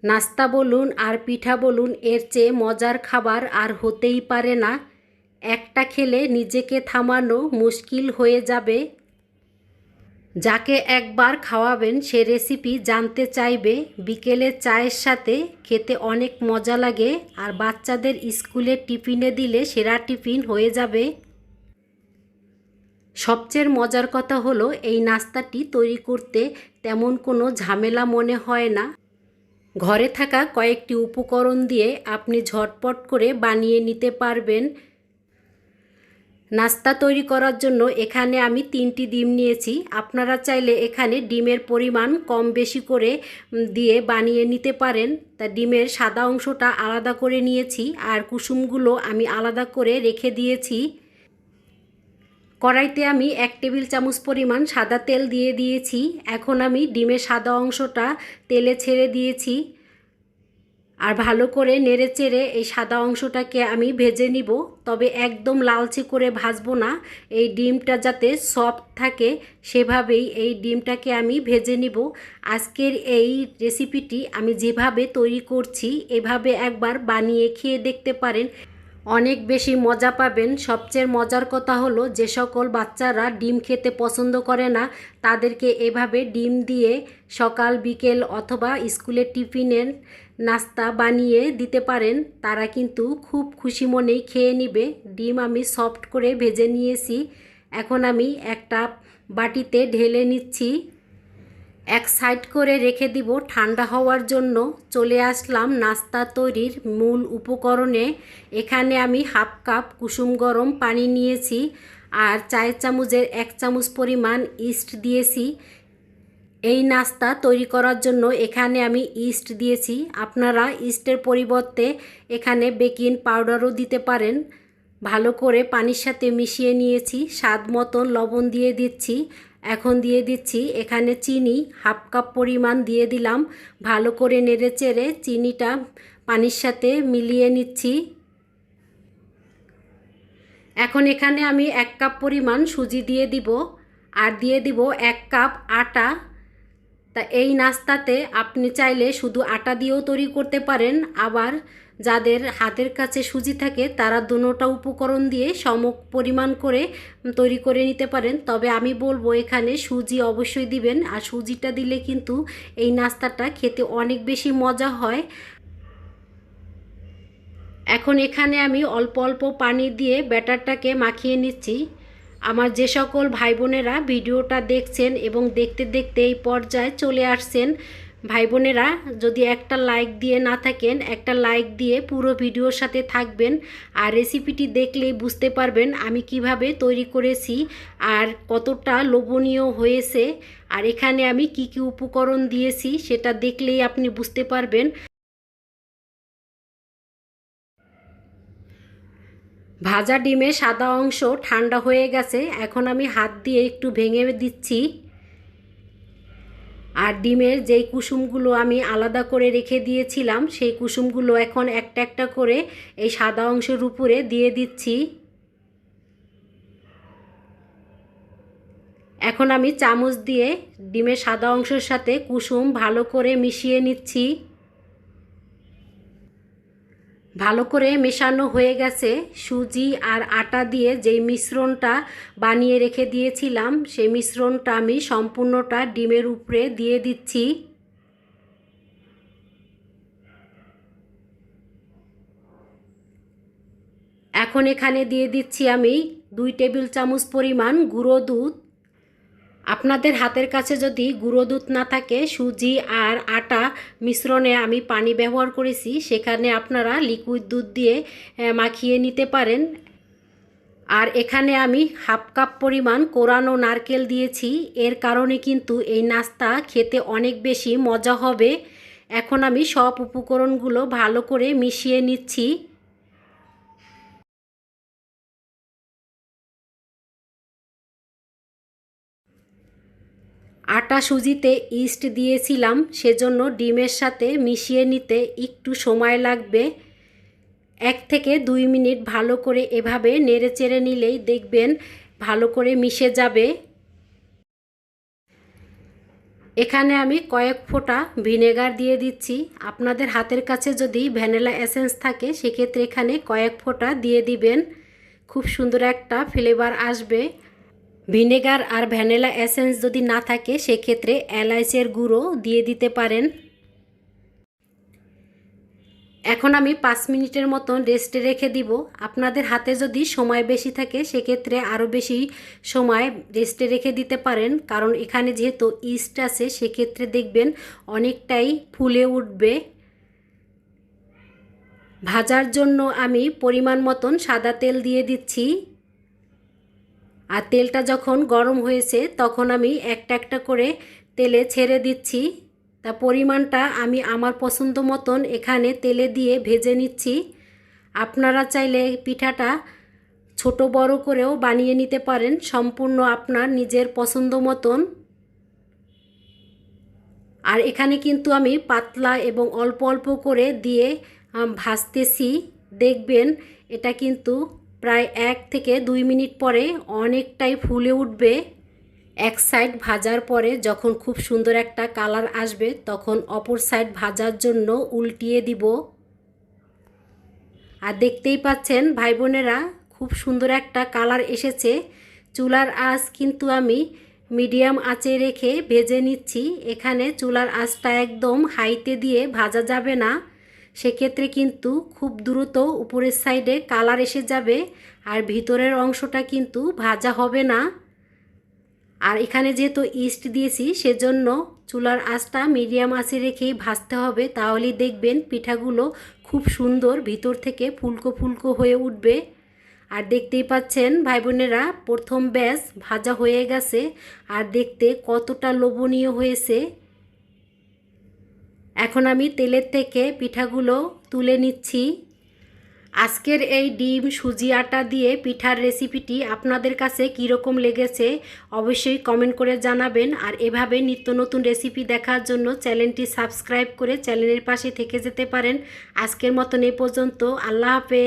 নাস্তা বলুন আর পিঠা বলুন, এর চেয়ে মজার খাবার আর হতেই পারে না। একটা খেলে নিজেকে থামানো মুশকিল হয়ে যাবে। যাকে একবার খাওয়াবেন সে রেসিপি জানতে চাইবে। বিকেলের চায়ের সাথে খেতে অনেক মজা লাগে, আর বাচ্চাদের স্কুলের টিফিনে দিলে সেরা টিফিন হয়ে যাবে। সবচেয়ে মজার কথা হলো এই নাস্তাটি তৈরি করতে তেমন কোনো ঝামেলা মনে হয় না। ঘরে থাকা কয়েকটি উপকরণ দিয়ে আপনি ঝটপট করে বানিয়ে নিতে পারবেন। নাস্তা তৈরি করার জন্য এখানে আমি 3টি ডিম নিয়েছি। আপনারা চাইলে এখানে ডিমের পরিমাণ কম বেশি করে দিয়ে বানিয়ে নিতে পারেন। তা ডিমের সাদা অংশটা আলাদা করে নিয়েছি, আর কুসুমগুলো আমি আলাদা করে রেখে দিয়েছি। কড়াইতে আমি 1 টেবিল চামচ পরিমাণ সাদা তেল দিয়ে দিয়েছি। এখন আমি ডিমের সাদা অংশটা তেলে ছেড়ে দিয়েছি, আর ভালো করে নেড়েচেড়ে এই সাদা অংশটাকে আমি ভেজে নিব। তবে একদম লালচে করে ভাজবো না, এই ডিমটা যাতে সফট থাকে সেভাবেই এই ডিমটাকে আমি ভেজে নিব। আজকের এই রেসিপিটি আমি যেভাবে তৈরি করছি এভাবে একবার বানিয়ে খেয়ে দেখতে পারেন, অনেক বেশি মজা পাবেন। সবচেয়ে মজার কথা হলো যে সকল বাচ্চারা ডিম খেতে পছন্দ করে না তাদেরকে এভাবে ডিম দিয়ে সকাল বিকেল অথবা স্কুলের টিফিনের নাস্তা বানিয়ে দিতে পারেন। তারা কিন্তু খুব খুশি মনেই খেয়ে নেবে। ডিম আমি সফট করে ভেজে নিয়েছি। এখন আমি একটা বাটিতে ঢেলে নিচ্ছি। এক সাইড করে রেখে দিব ঠান্ডা হওয়ার জন্য। চলে আসলাম নাস্তা তৈরির মূল উপকরণে। এখানে আমি হাফ কাপ কুসুম গরম পানি নিয়েছি, আর চায়ের চামচের 1 চামচ পরিমাণ ইস্ট দিয়েছি। এই নাস্তা তৈরি করার জন্য এখানে আমি ইস্ট দিয়েছি। আপনারা ইস্টের পরিবর্তে এখানে বেকিং পাউডারও দিতে পারেন। ভালো করে পানির সাথে মিশিয়ে নিয়েছি। স্বাদ মতন লবণ দিয়ে দিচ্ছি। এখন দিয়ে দিচ্ছি এখানে চিনি, হাফ কাপ পরিমাণ দিয়ে দিলাম। ভালো করে নেড়েচেড়ে চিনিটা পানির সাথে মিলিয়ে নিচ্ছি। এখন এখানে আমি 1 কাপ পরিমাণ সুজি দিয়ে দিব, আর দিয়ে দিব 1 কাপ আটা। তা এই নাস্তাতে আপনি চাইলে শুধু আটা দিয়েও তৈরি করতে পারেন, আবার যাদের হাতের কাছে সুজি থাকে তারা দুটোটা উপকরণ দিয়ে সম পরিমাণ করে তৈরি করে নিতে পারেন। তবে আমি বলবো এখানে সুজি অবশ্যই দিবেন, আর সুজিটা দিলে কিন্তু এই নাস্তাটা খেতে অনেক বেশি মজা হয়। এখন এখানে আমি অল্প অল্প পানি দিয়ে ব্যাটারটাকে মাখিয়ে নিচ্ছি। আমার যে সকল ভাই বোনেরা ভিডিওটা দেখছেন এবং দেখতে দেখতে এই পর্যায়ে চলে আসছেন, ভাই বোনেরা যদি একটা লাইক দিয়ে না থাকেন, একটা লাইক দিয়ে পুরো ভিডিওর সাথে থাকবেন। আর রেসিপিটি দেখলেই বুঝতে পারবেন আমি কিভাবে তৈরি করেছি আর কতটা লোভনীয় হয়েছে। আর এখানে আমি কি কি উপকরণ দিয়েছি সেটা দেখলেই আপনি বুঝতে পারবেন। ভাজা ডিমের সাদা অংশ ঠান্ডা হয়ে গেছে। এখন আমি হাত দিয়ে একটু ভেঙে দিচ্ছি, আর ডিমের যেই কুসুমগুলো আমি আলাদা করে রেখে দিয়েছিলাম সেই কুসুমগুলো এখন একটা একটা করে এই সাদা অংশের উপরে দিয়ে দিচ্ছি। এখন আমি চামচ দিয়ে ডিমের সাদা অংশের সাথে কুসুম ভালো করে মিশিয়ে নিচ্ছি। ভালো করে মেশানো হয়ে গেছে। সুজি আর আটা দিয়ে যেই মিশ্রণটা বানিয়ে রেখে দিয়েছিলাম সেই মিশ্রণটা আমি সম্পূর্ণটা ডিমের উপরে দিয়ে দিচ্ছি। এখন এখানে দিয়ে দিচ্ছি আমি 2 টেবিল চামচ পরিমাণ গুঁড়ো দুধ। আপনাদের হাতের কাছে যদি গুঁড়ো দুধ না থাকে, সুজি আর আটা মিশ্রণে আমি পানি ব্যবহার করেছি, সেখানে আপনারা লিকুইড দুধ দিয়ে মাখিয়ে নিতে পারেন। আর এখানে আমি হাফ কাপ পরিমাণ কোরানো নারকেল দিয়েছি। এর কারণে কিন্তু এই নাস্তা খেতে অনেক বেশি মজা হবে। এখন আমি সব উপকরণগুলো ভালো করে মিশিয়ে নিচ্ছি। আটা সুজিতে ইস্ট দিয়েছিলাম, সেজন্য ডিমের সাথে মিশিয়ে নিতে একটু সময় লাগবে। 1 থেকে 2 মিনিট ভালো করে এভাবে নেড়েচেড়ে নিলেই দেখবেন ভালো করে মিশে যাবে। এখানে আমি কয়েক ফোঁটা ভিনেগার দিয়ে দিচ্ছি। আপনাদের হাতের কাছে যদি ভ্যানিলা এসেন্স থাকে সেক্ষেত্রে এখানে কয়েক ফোঁটা দিয়ে দিবেন, খুব সুন্দর একটা ফ্লেভার আসবে। ভিনেগার আর ভ্যানিলা এসেন্স যদি না থাকে সেক্ষেত্রে এলাচের গুঁড়ো দিয়ে দিতে পারেন। এখন আমি 5 মিনিটের মতন রেস্টে রেখে দিব। আপনাদের হাতে যদি সময় বেশি থাকে সেক্ষেত্রে আরও বেশি সময় রেস্টে রেখে দিতে পারেন, কারণ এখানে যেহেতু ইস্ট আছে সেক্ষেত্রে দেখবেন অনেকটাই ফুলে উঠবে। ভাজার জন্য আমি পরিমাণ মতন সাদা তেল দিয়ে দিচ্ছি, আর তেলটা যখন গরম হয়েছে তখন আমি একটা একটা করে তেলে ছেড়ে দিচ্ছি। তা পরিমাণটা আমি আমার পছন্দ মতন এখানে তেলে দিয়ে ভেজে নিচ্ছি। আপনারা চাইলে পিঠাটা ছোট বড় করেও বানিয়ে নিতে পারেন, সম্পূর্ণ আপনার নিজের পছন্দ মতন। আর এখানে কিন্তু আমি পাতলা এবং অল্প অল্প করে দিয়ে ভাজতেছি। দেখবেন এটা কিন্তু প্রায় 1 থেকে 2 মিনিট পরে অনেকটাই ফুলে উঠবে। এক সাইড ভাজার পরে যখন খুব সুন্দর একটা কালার আসবে তখন অপর সাইড ভাজার জন্য উল্টিয়ে দিব। আর দেখতেই পাচ্ছেন ভাই বোনেরা, খুব সুন্দর একটা কালার এসেছে। চুলার আঁচ কিন্তু আমি মিডিয়াম আঁচে রেখে ভেজে নিচ্ছি। এখানে চুলার আঁচটা একদম হাইতে দিয়ে ভাজা যাবে না, সেক্ষেত্রে কিন্তু খুব দ্রুত উপরের সাইডে কালার এসে যাবে আর ভিতরের অংশটা কিন্তু ভাজা হবে না। আর এখানে যেহেতু ইস্ট দিয়েছি সেজন্য চুলার আঁচটা মিডিয়াম আঁচে রেখেই ভাজতে হবে, তাহলেই দেখবেন পিঠাগুলো খুব সুন্দর ভিতর থেকে ফুলকো ফুলকো হয়ে উঠবে। আর দেখতেই পাচ্ছেন ভাই বোনেরা, প্রথম ব্যাচ ভাজা হয়ে গেছে আর দেখতে কতটা লোভনীয় হয়েছে। এখন আমি তেলের থেকে পিঠাগুলো তুলে নিচ্ছি। আজকের এই ডিম সুজি আটা দিয়ে পিঠার রেসিপিটি আপনাদের কাছে কীরকম লেগেছে অবশ্যই কমেন্ট করে জানাবেন। আর এভাবে নিত্য নতুন রেসিপি দেখার জন্য চ্যানেলটি সাবস্ক্রাইব করে চ্যানেলের পাশে থেকে যেতে পারেন। আজকের মতন এ পর্যন্ত, আল্লাহ হাফেজ।